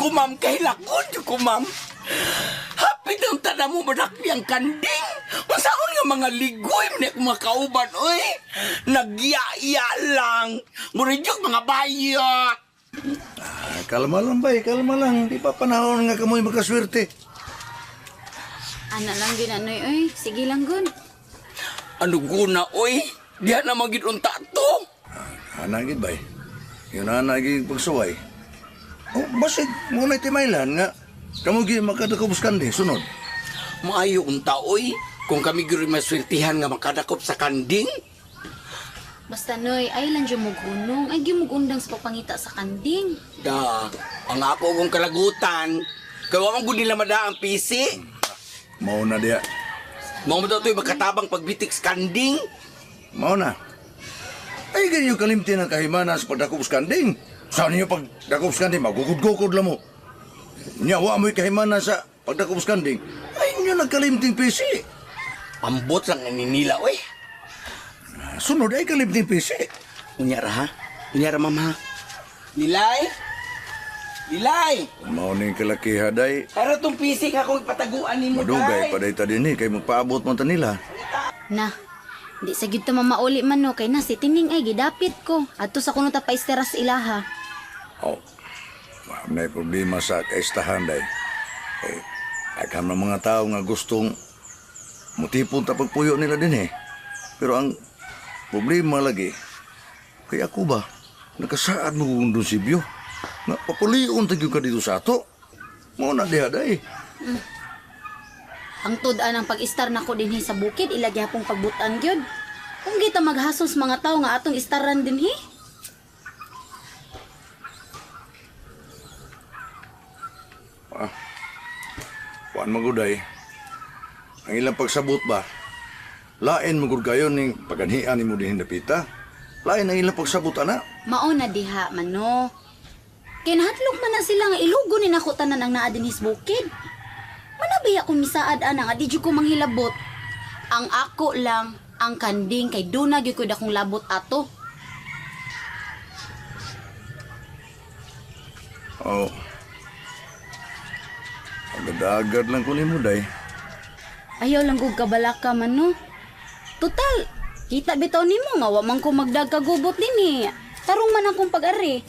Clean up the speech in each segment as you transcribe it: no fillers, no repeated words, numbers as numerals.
ko, ma'am. Kay lakod ko, ma'am. Hapit ang tada mo manakpi ang kanding. Masaon nga mga ligoy na mga kauban, oy. Nagyaya lang. Muridyog mga bayot. Kalma lang, bay. Kalma lang. Di pa panahon nga kamoy makaswerte. Ana lang din anoy, oy. Sige lang gun. Ano guna, oy? Diyan na magidunta to. Hanagid, bay. Yun hanagid pagsuway. Oh, basig. Muna timaylan nga. Kamugi makadakubuskan din. Sunod. Maayo unta, oy. Kung kami guri masweltihan nga makadakop sa kanding. Basta noy, ay lang dyan mugunong. Ay gimugundang sa pagpangita sa kanding. Da, ang ako kong kalagutan. Kawa mong nila mada ang pisi. Mauna diya. Mga mo daw ito'y magkatabang pagbitik sa kanding. Mauna. Ay, ganyan kalimti ng kahimana sa pagdakubuskan din. Saan niyo pagdakubuskan din? Magugud-gukod lang mo. Nyawa mo'y kahimana sa pagdakubuskan din. Ay, niyo nagkalimting pisi. Ambot lang naninila, oy. Sunod ay kalimting pisi. Unyara, ha? Unyara, ma'am, ha? Lilay? Lilay! Mauning kalakihaday. Para itong pisik akong ipataguan ni mo, Madugay pa dayta din kay magpaabot man ta nila. Na, di sa gito mamauli man no. Kay na si Tining ay gidapit ko. Ato sa kuno ta paistera sa ilaha. Oh. May problema sa kaistahan day. Eh, agam ng mga tao nga gustong mutipon ta pagpuyo nila din eh. Pero ang problema lagi, kay ako ba, nakasaad mo kung doon si Bio? Nga papulion tagyo ka dito sa ato. Muna diha day. Ang tudan ng pag-istar nako dinhi sa bukid ilagi hapong pagbutan gyud. Kung kita maghasos mga tao nga atong istaran dinhi. Kuan maguday. Ang ilang pagsabot ba? Lain magud kayo ning paganhian nimo dinhi dapita. Lain ang ilang pagsabot ana. Mao na diha man no. Kinahatlog man na sila nga ilugo ni nako tanan ang naa dinhi sa bukid. Manabiya kung misaad ana nga di jud ko manghilabot. Ang ako lang ang kanding kay duna gyud ko dakong labot ato. Oh. Agad-agad lang ko nimo day. Ayaw lang kog kabalaka man no. Total, kita bitaw nimo nga wa man ko magdagkagubot dinhi. Tarong man akong pag-ari.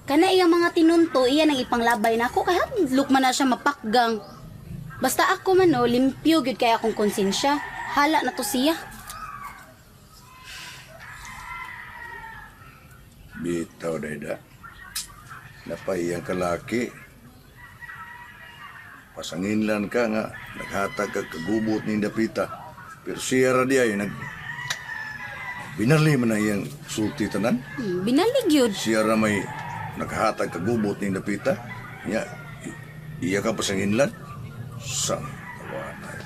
Kana iyang mga tinunto, iya nang ipanglabay nako kay hadlok man na siya mapakgang. Basta ako man no, limpyo gyud kay akong konsensya. Hala na to siya. Bitaw dayda. Napahiyang kalaki. Pasanginlan ka nga, naghatag ka kagubot ni Dapita. Pero siya ra diya yung binarli man na iyang sulti tanan. Binalig yun. Siya ra may naghatag kagubot ni Dapita. Iya ka pasanginlan. Sang tawanan.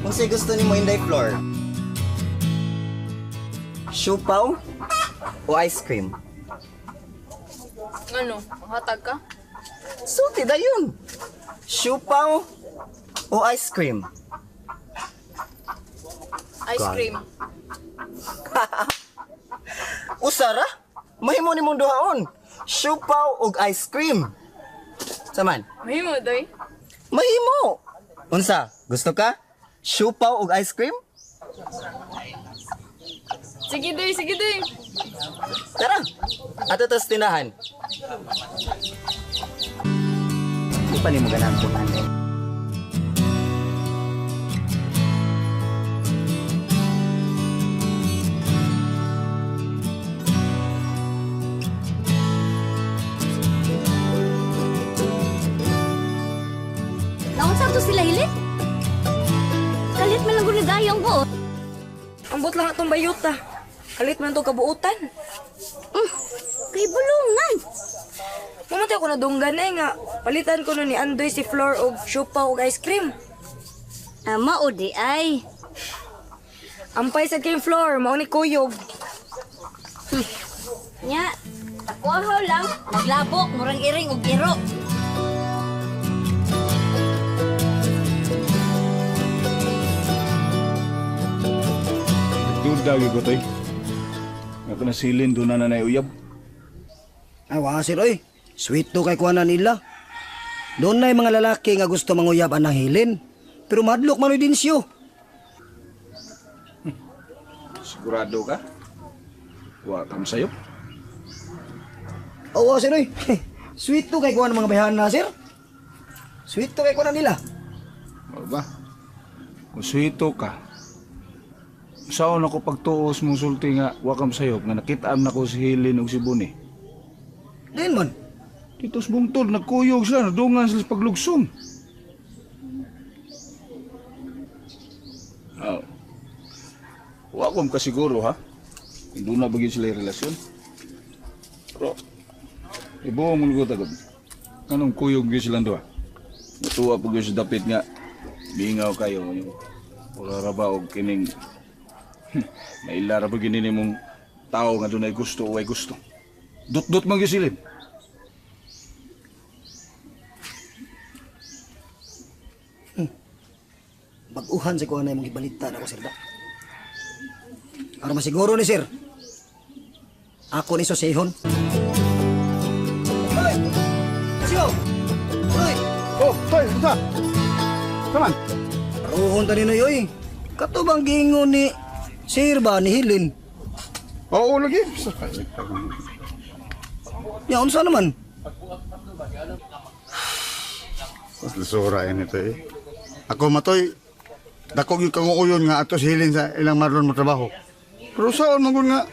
Kung sa'yo gusto ni mo Inday Floor, siupaw o ice cream? Ano? Hatag ka? Suti na yun! Siupaw o ice cream? Ice cream. Usara? Mahimo ni mong duhaon. Siupaw o ice cream? Saman? Mahimo, doy. Mahimo! Unsa? Gusto ka? Siupaw o ice cream? Sige, doy. Sige, doy. Tara! Ato tas tinahan. Hindi pa ni mo ganang kumanin. Naunsa to sila hilit? Kalit man lang gud gayong buot. Ambot lang atong bayuta. Kalit man itong kabuutan. Kay bulungan. Mamatay ako na dunggan nga. Palitan ko na ni Andoy si Flor og siupa og ice cream. Ama o di ay. Ampay sa kay Flor, mao ni kuyog. Nya, takuahaw lang. Naglabok, murang iring og iro. Dagi ko toy. Ako na silin doon na uyab. Awa sir oy, sweet to kay kuana nila. Doon na mga lalaki nga gusto manguyab anang hilin. Pero madlok man din siyo. Sigurado ka? Wa kam sayo. Oo sir oy, sweet to kay kuana mga bayahan na sir. Sweet to kay kuana nila. O ba? Kung suhito ka, saan ako pagtuos mong sulti nga wakam sayop nga nakitaan na ko si Hilin o si Buni. Din man. Dito sa bungtod, nagkuyog sila, nadungan sila sa paglugsong. Wakom ka siguro ha? Hindi na bagay sila yung relasyon. Pero, ibuong mo lugot agad. Anong kuyog yun silang doha? Natuwa po yun sa dapit nga. Bingaw kayo. Wala ra ba o kining... Mailara ba ginini mong tao nga doon ay gusto o ay gusto. Dut-dut mang gisilid. Baguhan sa kuana imong gibalita na ko sir da. Para masiguro ni sir. Ako ni sosehon. Hoy! Siyo! Hoy! Oh, toy, isa! Kaman? Ruhon ta ninoy oy. Kato bang gingon ni Sir ba ni Hilin? Oo, lagi. Ya unsa naman? Mas lusura yan ito eh. Ako matoy, dakog yung kanguuyon nga ato si Hilin sa ilang maron mo trabaho. Pero saan man gud nga,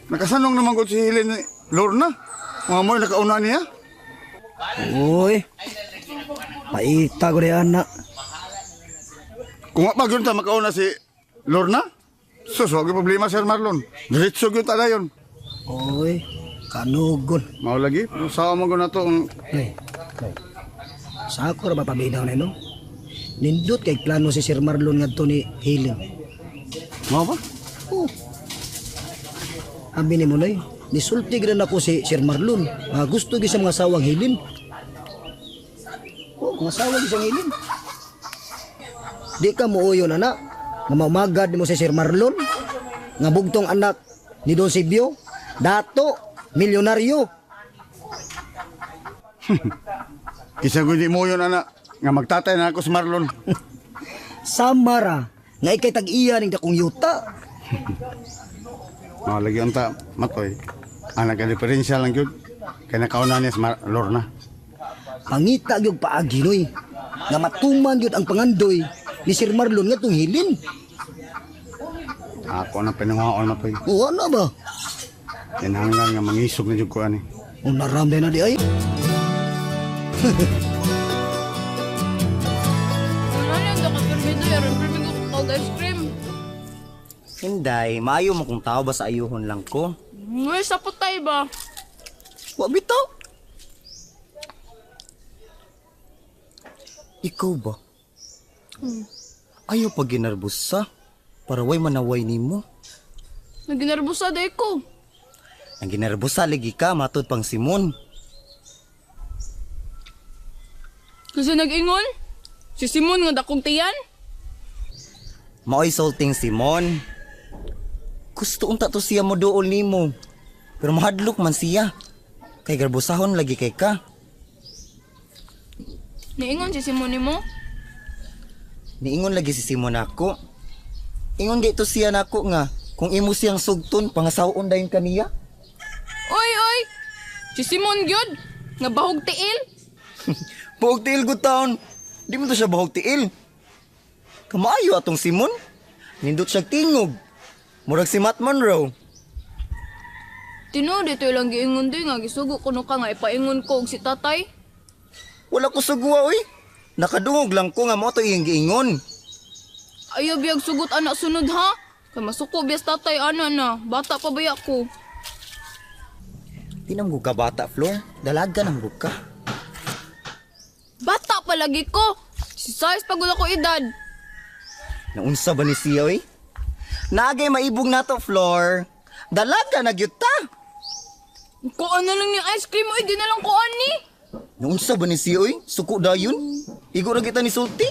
nakasanong naman gud si Hilin ni Lorna. Mga mo'y nakauna niya. Uy. Paita ko rin anak. Kung nga yun ta makauna si Lorna, suswag yung problema Sir Marlon. Diretso yun ta na yun. Uy. Kanugon. Mao lagi, pero saan man gud na to. Hey. Sa ako ra ba pabinaw na no? Nindot kay plano si Sir Marlon ngadto ni Hilin. Mao ba? Oh. Abi ni mo nay, nisulti gid na ako si Sir Marlon. Gusto gi sa mga sawang Hilin. Oh, mga sawang isang Hilin. Di ka muuyo na na. Nga mamagad mo si Sir Marlon. Nga bugtong anak ni Don Sibio. Dato, milyonaryo. Isa gud di mo yun anak, nga magtatay na ako si Marlon. Samara, nga ikay tag-iya ning dakong yuta. Mao lagi unta matoy. Ang nagka-diferensya lang yun. Kaya nakauna niya si Lorna. Pangita gyud paagi noy. Nga matuman gyud ang pangandoy ni Sir Marlon nga tong Hilin. Ako na pinangaon matoy. O ano ba? Tinanglan nga mangisog na jud ko ani. O naramday na di ay. Ano yan? Daka permito. Yaran permito ko tawag ice cream. Hinday, maayo mo kung tao ba sa ayuhon lang ko. Uy, sapot tayo ba? Wa bitaw. Ikaw ba? Ayaw pa ginarbusa para way manaway nimo. Naginarbusa day ko. Ang ginarbusa lagi ka matud pang Simon. Kasi nag-ingon? Si Simon nga dakong tiyan? Maoy sulting Simon. Gusto unta to siya mo dool nimo. Pero mahadlok man siya. Kay garbusahon lagi kay ka. Niingon si Simon ni mo? Niingon lagi si Simon ako. Ingon dito siya nako nga kung imo siyang sugton pangasawon dayon kaniya. Oy! Si Simon gyud nga bahog tiil? Bahog tiil gud taon. Di mo to siya bahog tiil. Kamaayo atong Simon. Nindot siya tingog. Murag si Matt Monroe. Tino, dito lang giingon din nga. Gisugo ko no ka nga ipaingon ko og si tatay. Wala ko sugwa oy. Nakadungog lang ko nga mo to iyang giingon. Ayaw biyag sugot anak sunod ha? Kay masuko biyas tatay ana na. Bata pa baya ko. Tinam ko ka bata, Flor. Dalaga ng buka. Bata pa lagi ko. Si size pagod ako edad. Naunsa ba ni siya oy? Nagay maibog na to, Flor. Dalaga na gyud ta. Kuan na lang ni ice cream oy, di na lang kuan ni. Naunsa ba ni siya oy? Suko dayon. Igo ra kita ni sulti.